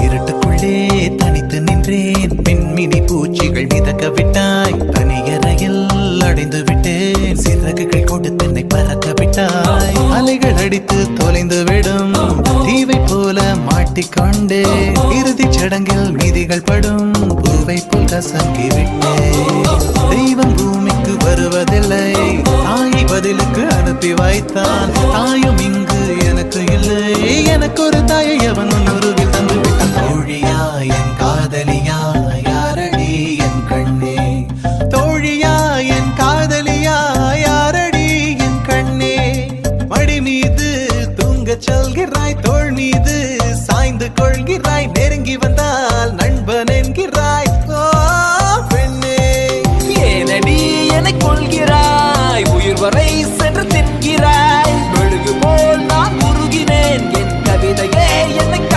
இருட்டுக்குள்ளே தனித்து நின்றேன். மின்மினி பூச்சிகள் மிதக்க விட்டாய். தனியறையில் அடைந்து விட்டேன். சிறகுகள் கொண்டு தென்னை பறக்க விட்டாய். அலைகள் அடித்து தொலைந்து விடும் தீவை போல மாட்டிக்கொண்டே இறுதி சடங்கில் மீதிகள் படும் பூவை போல் கசங்கி விட்டேன். தெய்வம் பூமிக்கு வருவதில்லை. தாயை பதிலுக்கு அனுப்பி வைத்தான். தாயும் இங்கு எனக்கு இல்லை. எனக்கு ஒரு தாயை அவன் உருவில் தந்து விட்டான். தோழியா என் காதலியா யாரடி என் கண்ணே. தோழியா என் காதலியா யாரடி என் கண்ணே. மடி மீது தூங்கச் சொல்கிறாய். தோள் மீது சாய்ந்து கொள்கிறாய். நெருங்கி வந்தால்